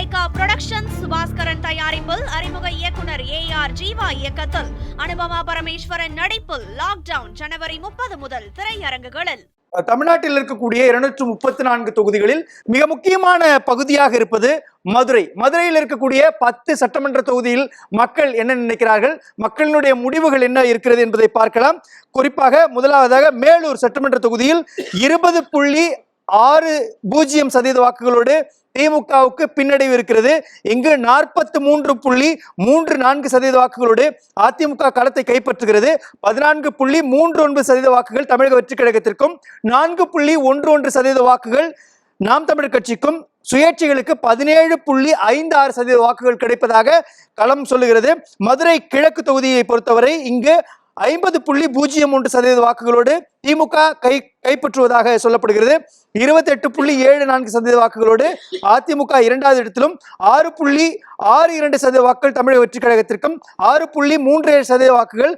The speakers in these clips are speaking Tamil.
லைகா புரொடக்ஷன்ஸ் சுபாஸ்கரன் தயாரிப்பில் அறிமுக இயக்குனர் AR ஜீவா இயக்கத்தில் அனுபமா பரமேஸ்வரன் நடிப்பில் லாக்டவுன் ஜனவரி 30 முதல் திரையரங்குகளில். தமிழ்நாட்டில் இருக்கக்கூடிய 234 தொகுதிகளில் மிக முக்கியமான பகுதியாக இருப்பது மதுரை. மதுரையில் இருக்கக்கூடிய 10 சட்டமன்ற தொகுதியில் மக்கள் என்ன நினைக்கிறார்கள், மக்களினுடைய முடிவுகள் என்ன இருக்கிறது என்பதை பார்க்கலாம். குறிப்பாக முதலாவதாக மேலூர் சட்டமன்ற தொகுதியில் 20.60% வாக்குகளோடு திமுகவுக்கு பின்னடைவு இருக்கிறது. இங்கு 43.34% வாக்குகளோடு அதிமுக களத்தை கைப்பற்றுகிறது. 14.39% வாக்குகள் தமிழக வெற்றி கழகத்திற்கும், 4.11% வாக்குகள் நாம் தமிழர் கட்சிக்கும், சுயேட்சைகளுக்கு 17.56% வாக்குகள் கிடைப்பதாக களம் சொல்லுகிறது. மதுரை கிழக்கு தொகுதியை பொறுத்தவரை இங்கு 50.03% வாக்குகளோடு திமுக கைப்பற்றுவதாக சொல்லப்படுகிறது. 28.74% வாக்குகளோடு அதிமுக இரண்டாவது இடத்திலும், 6.62% வாக்குகள் தமிழக வெற்றி கழகத்திற்கும், 6.37% வாக்குகள்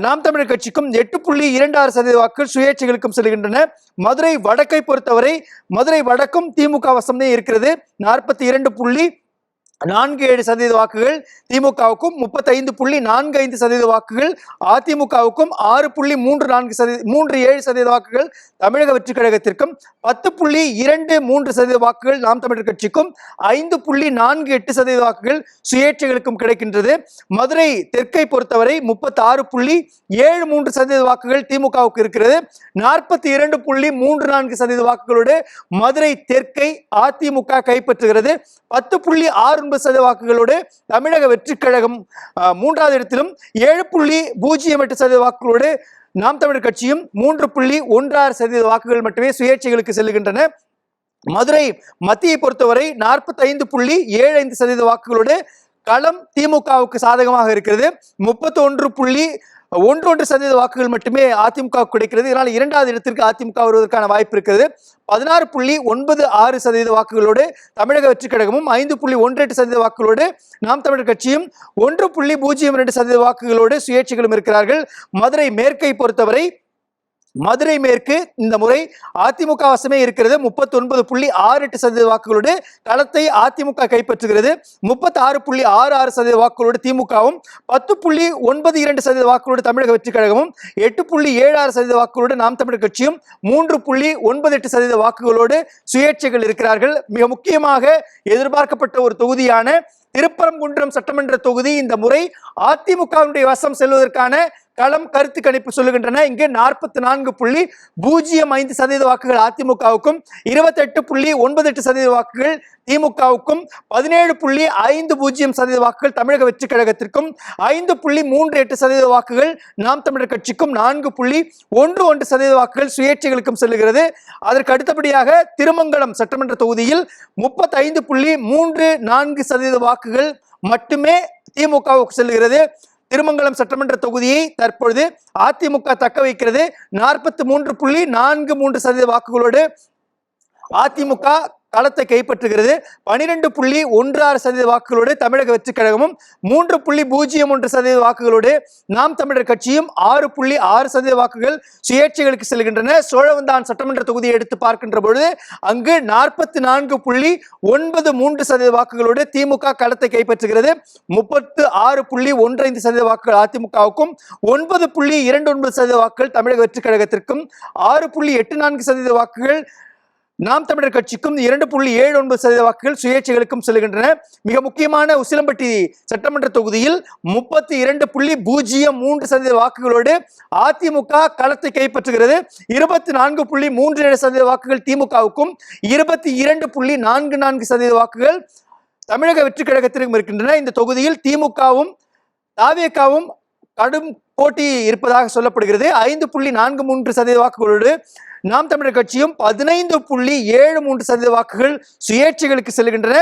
நாம் தமிழர் கட்சிக்கும், 8.26% வாக்குகள் சுயேட்சைகளுக்கும் செல்கின்றன. மதுரை வடக்கை பொறுத்தவரை மதுரை வடக்கும் திமுக வசமே இருக்கிறது. 42.47% வாக்குகள் திமுகவுக்கும், 35.45% வாக்குகள் அதிமுகவுக்கும், 6.37% வாக்குகள் தமிழக வெற்றி கழகத்திற்கும், 10.23% வாக்குகள் நாம் தமிழர் கட்சிக்கும், 5.48% வாக்குகள் சுயேட்சைகளுக்கும் கிடைக்கின்றது. மதுரை தெற்கை பொறுத்தவரை 36.73% வாக்குகள் திமுகவுக்கு இருக்கிறது. 42.34% வாக்குகளோடு மதுரை தெற்கை அதிமுக கைப்பற்றுகிறது. 10.69% வாக்குகளோடு தமிழக வெற்றி கழகம் மூன்றாவது இடத்திலும், 7.08% வாக்குகளோடு நாம் தமிழர் கட்சியும், 3.16% வாக்குகள் மட்டுமே சுயேட்சைகளுக்கு செல்லுகின்றன. மதுரை மத்தியை பொறுத்தவரை 45.75% வாக்குகளோடு களம் திமுகவுக்கு சாதகமாக இருக்கிறது. 31.11% வாக்குகள் மட்டுமே அதிமுக கிடைக்கிறது. இதனால் இரண்டாவது இடத்திற்கு அதிமுக வருவதற்கான வாய்ப்பு இருக்கிறது. 16.96% வாக்குகளோடு தமிழக வெற்றி கழகமும், 5.18% வாக்குகளோடு நாம் தமிழர் கட்சியும், 1.02% வாக்குகளோடு சுயேட்சைகளும் இருக்கிறார்கள். மதுரை மேற்கை பொறுத்தவரை மதுரை மேற்கு இந்த முறை அதிமுக வசமே இருக்கிறது. 39.68% வாக்குகளோடு களத்தை அதிமுக கைப்பற்றுகிறது. 36.66% வாக்குகளோடு திமுகவும், 10.92% வாக்குகளோடு தமிழக வெற்றி கழகமும், 8.76% வாக்குகளோடு நாம் தமிழர் கட்சியும், 3.98% வாக்குகளோடு சுயேட்சைகள் இருக்கிறார்கள். மிக முக்கியமாக எதிர்பார்க்கப்பட்ட ஒரு தொகுதியான திருப்பரங்குன்றம் சட்டமன்ற தொகுதி இந்த முறை அதிமுகவினுடைய வசம் செல்வதற்கான களம் கருத்து கணிப்பு சொல்லுகின்றன. இங்கே 44.05% வாக்குகள் அதிமுகவுக்கும், 28.98% வாக்குகள் திமுகவுக்கும், 17.50% வாக்குகள் தமிழக வெற்றி கழகத்திற்கும், 5.38% வாக்குகள் நாம் தமிழர் கட்சிக்கும், 4.11% வாக்குகள் சுயேட்சைகளுக்கும் செல்லுகிறது. அதற்கு அடுத்தபடியாக திருமங்கலம் சட்டமன்ற தொகுதியில் 35.34% வாக்குகள் மட்டுமே திமுகவுக்கு செல்லுகிறது. திருமங்கலம் சட்டமன்ற தொகுதியை தற்பொழுது அதிமுக தக்க வைக்கிறது. 43.43% வாக்குகளோடு அதிமுக களத்தை கைப்பற்றுகிறது. 12.16% வாக்குகளோடு தமிழக வெற்றி கழகமும், 3.01% வாக்குகளோடு நாம் தமிழர் கட்சியும், 6.6% வாக்குகள் சுயேட்சைகளுக்கு செல்கின்றன. சோழவந்தான் சட்டமன்ற தொகுதியை எடுத்து பார்க்கின்ற பொழுது அங்கு 44.93% வாக்குகளோடு திமுக களத்தை கைப்பற்றுகிறது. 36.15% வாக்குகள் அதிமுகவுக்கும், 9.29% வாக்குகள் தமிழக வெற்றி கழகத்திற்கும், 6.84% வாக்குகள் நாம் தமிழர் கட்சிக்கும், 2.79% வாக்குகள் சுயேட்சைகளுக்கும் செல்கின்றன. மிக முக்கியமான உசிலம்பட்டி சட்டமன்ற தொகுதியில் 32.03% வாக்குகளோடு அதிமுக களத்தை கைப்பற்றுகிறது. 24.37% வாக்குகள் திமுகவுக்கும், 22.44% வாக்குகள் தமிழக வெற்றி கழகத்திற்கும் இருக்கின்றன. இந்த தொகுதியில் திமுகவும் தாவேகாவும் கடும் போட்டி இருப்பதாக சொல்லப்படுகிறது. 5.43% வாக்குகளோடு நாம் தமிழர் கட்சியும், 15.73% வாக்குகள் சுயேட்சைகளுக்கு செல்கின்றன.